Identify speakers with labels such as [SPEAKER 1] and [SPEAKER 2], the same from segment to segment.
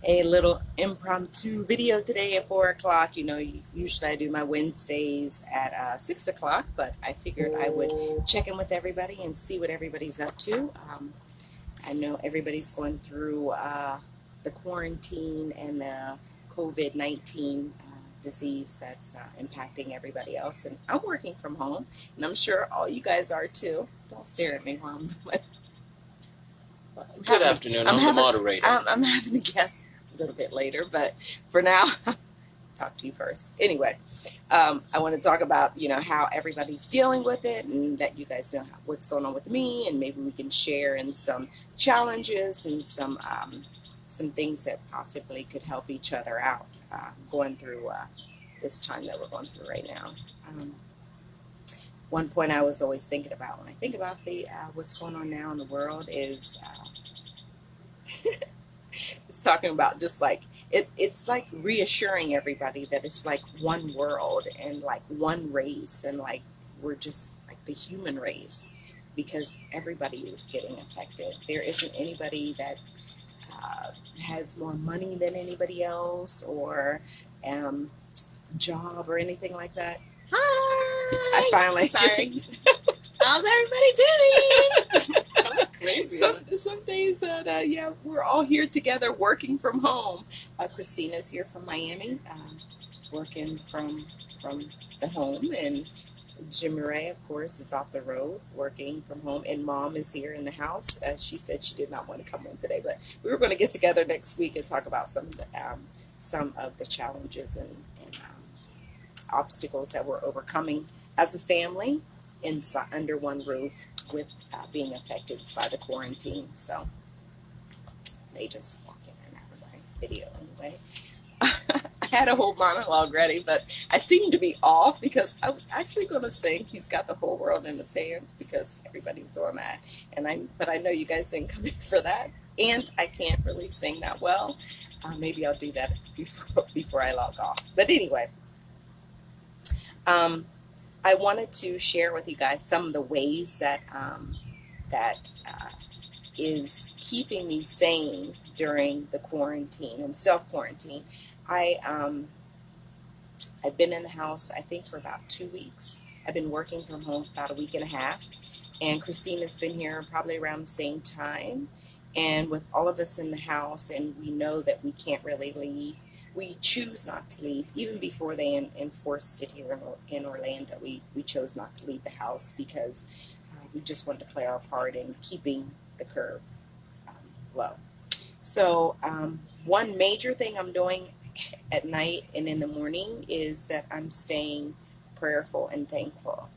[SPEAKER 1] a little impromptu video today at 4 o'clock. You know, usually I do my Wednesdays at 6 o'clock, but I figured I would check in with everybody and see what everybody's up to. I know everybody's going through the quarantine and the COVID-19 disease that's impacting everybody else. And I'm working from home, and I'm sure all you guys are too. Don't stare at me while I'm
[SPEAKER 2] Good afternoon.
[SPEAKER 1] I'm
[SPEAKER 2] I'm the
[SPEAKER 1] having,
[SPEAKER 2] moderator.
[SPEAKER 1] I'm having a guest a little bit later, but for now, talk to you first. Anyway, I want to talk about how everybody's dealing with it, and that you guys know what's going on with me, and maybe we can share in some challenges and some things that possibly could help each other out going through this time that we're going through right now. Um, One point I was always thinking about when I think about the what's going on now in the world is it's talking about just like it's like reassuring everybody that it's like one world and like one race, and like we're just like the human race, because everybody is getting affected. There isn't anybody that has more money than anybody else, or um, job or anything like that. I
[SPEAKER 3] Hi.
[SPEAKER 1] finally
[SPEAKER 3] Sorry. How's everybody doing?
[SPEAKER 1] crazy. Some days that yeah, we're all here together working from home. Christina's here from Miami, working from the home, and Jim Ray, of course, is off the road working from home, and Mom is here in the house. She said she did not want to come on today, but we were going to get together next week and talk about some of the challenges and obstacles that we're overcoming as a family under one roof with being affected by the quarantine. So they just walk in and out of my video anyway. I had a whole monologue ready, but I seem to be off because I was actually going to sing "He's Got the Whole World in His Hands" because everybody's doing that, but I know you guys didn't come in for that, and I can't really sing that well. Maybe I'll do that before I log off. But anyway, um, I wanted to share with you guys some of the ways that is keeping me sane during the quarantine and self quarantine. I I've been in the house, I think, for about 2 weeks. I've been working from home about a week and a half, and Christina's been here probably around the same time. And with all of us in the house, and we know that we can't really leave, we choose not to leave. Even before they enforced it here in Orlando, we chose not to leave the house because we just wanted to play our part in keeping the curve um, low. So, one major thing I'm doing at night and in the morning is that I'm staying prayerful and thankful.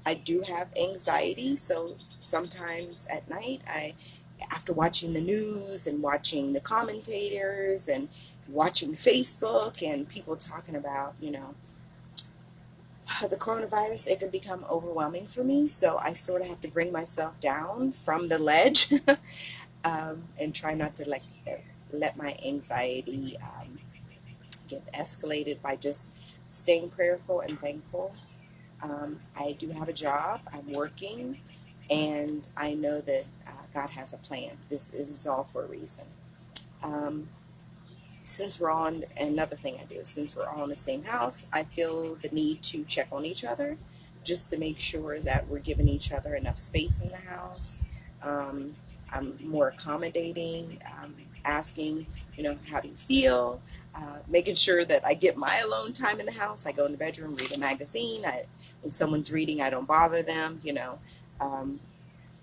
[SPEAKER 1] I do have anxiety, so sometimes at night, after watching the news and watching the commentators and watching Facebook and people talking about, the coronavirus, it can become overwhelming for me. So I sort of have to bring myself down from the ledge and try not to let my anxiety get escalated by just staying prayerful and thankful. I do have a job. I'm working, and I know that God has a plan. This is all for a reason. Um, since we're on another thing I do, since we're all in the same house, I feel the need to check on each other, just to make sure that we're giving each other enough space in the house. Um, I'm more accommodating, asking, how do you feel? Making sure that I get my alone time in the house. I go in the bedroom, read a magazine. When someone's reading, I don't bother them. Um,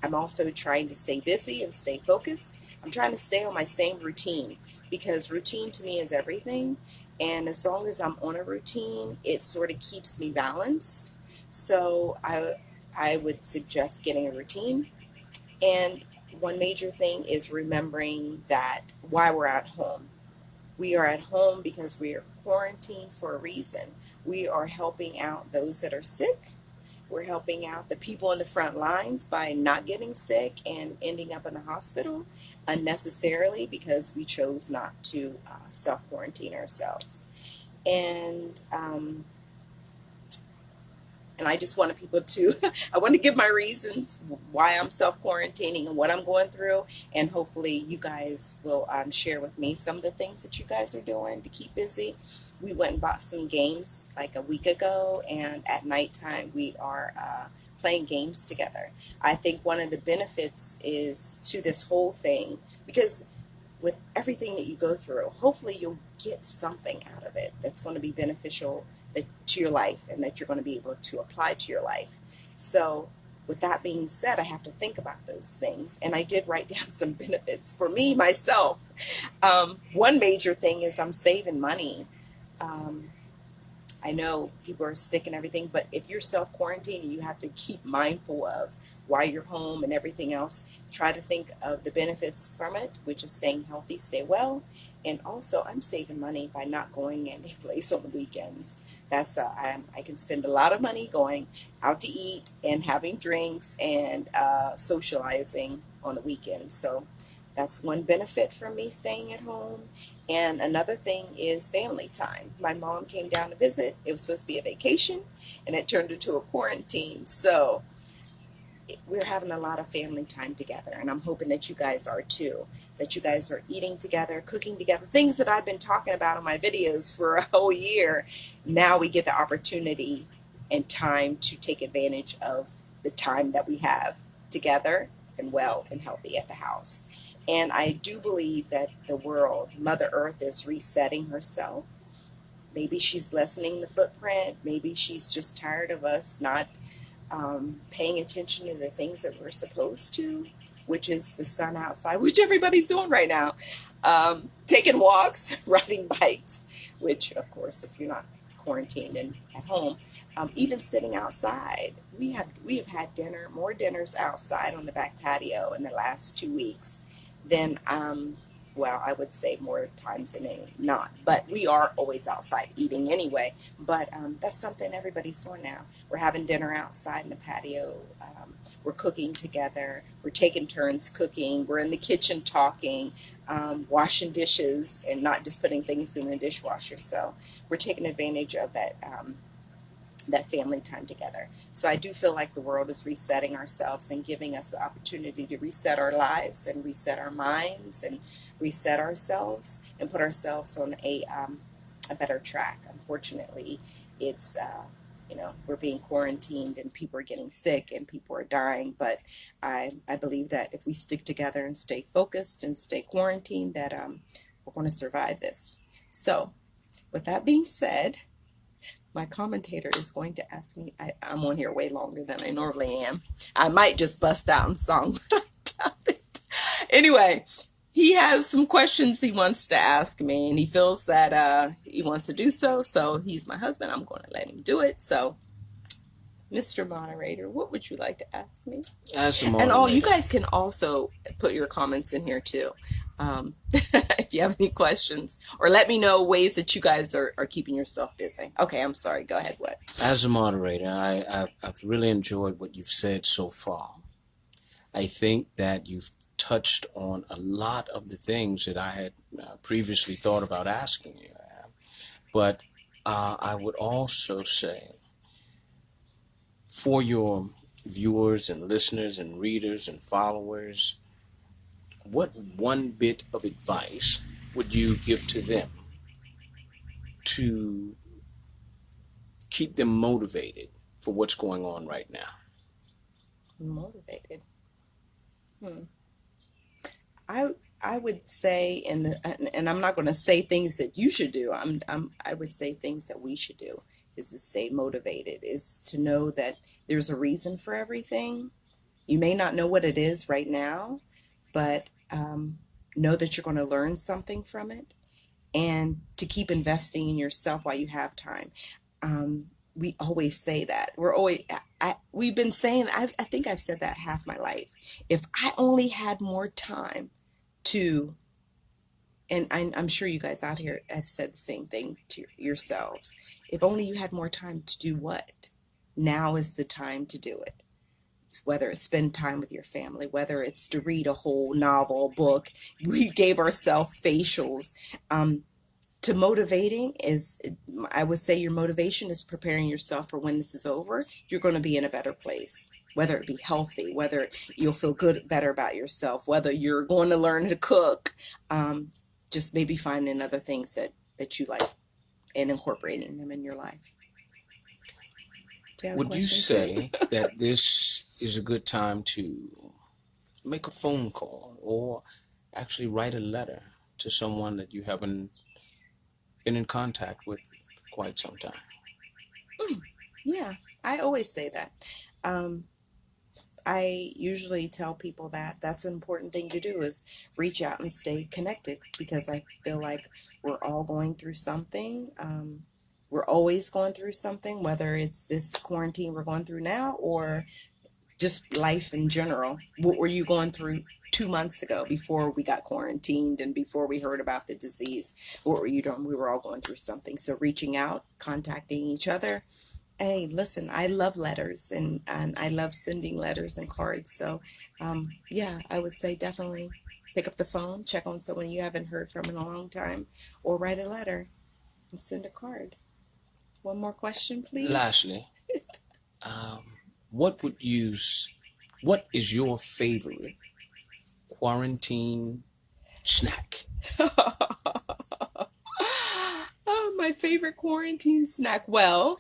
[SPEAKER 1] I'm also trying to stay busy and stay focused. I'm trying to stay on my same routine, because routine to me is everything. And as long as I'm on a routine, it sort of keeps me balanced. So I would suggest getting a routine. And one major thing is remembering that why we're at home. We are at home because we are quarantined for a reason. We are helping out those that are sick. We're helping out the people in the front lines by not getting sick and ending up in the hospital unnecessarily because we chose not to self quarantine ourselves. And And I just wanted people to, I want to give my reasons why I'm self-quarantining and what I'm going through. And hopefully you guys will share with me some of the things that you guys are doing to keep busy. We went and bought some games like a week ago, and at nighttime we are playing games together. I think one of the benefits is to this whole thing, because with everything that you go through, hopefully you'll get something out of it that's going to be beneficial to your life and that you're going to be able to apply to your life. So with that being said, I have to think about those things. And I did write down some benefits for me, myself. One major thing is I'm saving money. I know people are sick and everything, but if you're self-quarantining, you have to keep mindful of why you're home and everything else. Try to think of the benefits from it, which is staying healthy, stay well. And also, I'm saving money by not going any place on the weekends. That's I can spend a lot of money going out to eat and having drinks and socializing on the weekends. So that's one benefit from me staying at home. And another thing is family time. My mom came down to visit. It was supposed to be a vacation, and it turned into a quarantine. So we're having a lot of family time together, and I'm hoping that you guys are too, that you guys are eating together, cooking together, things that I've been talking about in my videos for a whole year. Now we get the opportunity and time to take advantage of the time that we have together and well and healthy at the house. And I do believe that the world, Mother Earth, is resetting herself. Maybe she's lessening the footprint. Maybe she's just tired of us not paying attention to the things that we're supposed to, which is the sun outside, which everybody's doing right now. Taking walks, riding bikes, which, of course, if you're not quarantined and at home, even sitting outside. We have had more dinners outside on the back patio in the last 2 weeks than well, I would say more times than not. But we are always outside eating anyway. But that's something everybody's doing now. We're having dinner outside in the patio. We're cooking together. We're taking turns cooking. We're in the kitchen talking, washing dishes, and not just putting things in the dishwasher. So we're taking advantage of that family time together. So I do feel like the world is resetting ourselves and giving us the opportunity to reset our lives and reset our minds and reset ourselves and put ourselves on a better track. Unfortunately, it's we're being quarantined and people are getting sick and people are dying, but I believe that if we stick together and stay focused and stay quarantined, that we're going to survive this. So with that being said, my commentator is going to ask me, I'm on here way longer than I normally am. I might just bust out in song, but I doubt it. Anyway, he has some questions he wants to ask me, and he feels that he wants to do so. So he's my husband. I'm going to let him do it. So, Mr. Moderator, what would you like to ask me?
[SPEAKER 2] As a moderator.
[SPEAKER 1] And you guys can also put your comments in here too. If you have any questions, or let me know ways that you guys are keeping yourself busy. Okay, I'm sorry. Go ahead. What?
[SPEAKER 2] As a moderator, I've really enjoyed what you've said so far. I think that you've touched on a lot of the things that I had previously thought about asking you. But I would also say, for your viewers and listeners and readers and followers, what one bit of advice would you give to them to keep them motivated for what's going on right now?
[SPEAKER 1] Motivated. I would say, and I'm not going to say things that you should do. I would say things that we should do is to stay motivated, is to know that there's a reason for everything. You may not know what it is right now, but know that you're going to learn something from it, and to keep investing in yourself while you have time. We always say that. We've been saying, I think I've said that half my life. If I only had more time to, and I'm sure you guys out here have said the same thing to yourselves. If only you had more time to do what? Now is the time to do it. Whether it's spend time with your family, whether it's to read a whole novel, book. We gave ourselves facials. to motivating is, I would say your motivation is preparing yourself for when this is over. You're going to be in a better place, whether it be healthy, whether you'll feel good, better about yourself, whether you're going to learn to cook, just maybe finding other things that you like and incorporating them in your life.
[SPEAKER 2] Would you say that this is a good time to make a phone call or actually write a letter to someone that you haven't been in contact with for quite some time?
[SPEAKER 1] Yeah, I always say that. I usually tell people that that's an important thing to do, is reach out and stay connected, because I feel like we're all going through something. We're always going through something, whether it's this quarantine we're going through now or just life in general. What were you going through 2 months ago before we got quarantined and before we heard about the disease? What were you doing? We were all going through something. So reaching out, contacting each other. Hey, listen, I love letters and I love sending letters and cards. So, yeah, I would say definitely pick up the phone, check on someone you haven't heard from in a long time, or write a letter and send a card. One more question, please.
[SPEAKER 2] Lastly, what is your favorite quarantine snack?
[SPEAKER 1] Oh, my favorite quarantine snack. Well,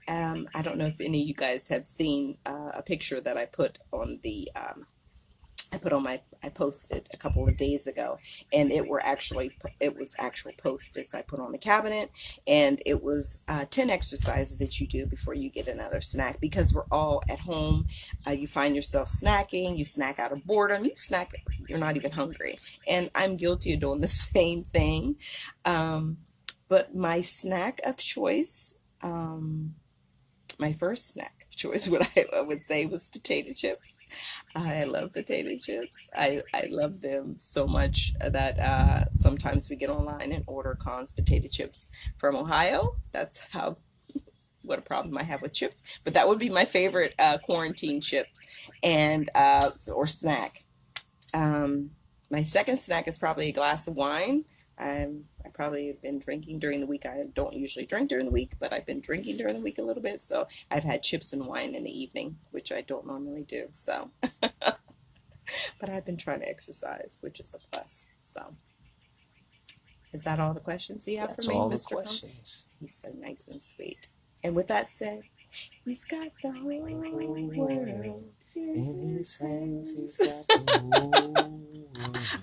[SPEAKER 1] I don't know if any of you guys have seen a picture that I put on the I posted a couple of days ago, and it was actual Post-its I put on the cabinet, and it was 10 exercises that you do before you get another snack, because we're all at home. You find yourself snacking, you snack out of boredom, you're not even hungry, and I'm guilty of doing the same thing. But my snack of choice, my first snack of choice, what I would say, was potato chips. I love potato chips. I love them so much that sometimes we get online and order Conn's potato chips from Ohio. That's what a problem I have with chips. But that would be my favorite quarantine chip and or snack. My second snack is probably a glass of wine. I probably have been drinking during the week. I don't usually drink during the week, but I've been drinking during the week a little bit. So I've had chips and wine in the evening, which I don't normally do. So, but I've been trying to exercise, which is a plus. So, is that all the questions you have
[SPEAKER 2] That's
[SPEAKER 1] for me,
[SPEAKER 2] all the
[SPEAKER 1] Mr. Cohn?
[SPEAKER 2] questions.
[SPEAKER 1] He's so nice and sweet. And with that said, he's got the whole world in his hands. He's got the whole world.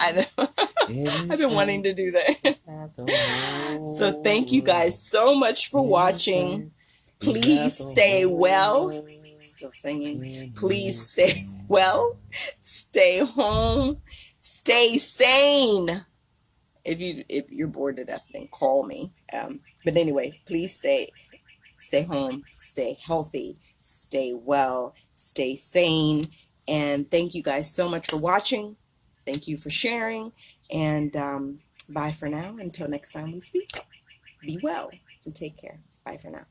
[SPEAKER 1] I know. I've been wanting to do that. So thank you guys so much for watching. Please stay well. Still singing. Please stay well. Stay home. Stay sane. If you're bored to death, then call me. But anyway, please stay home. Stay healthy. Stay well. Stay sane. And thank you guys so much for watching. Thank you for sharing. And bye for now. Until next time we speak. Be well and take care. Bye for now.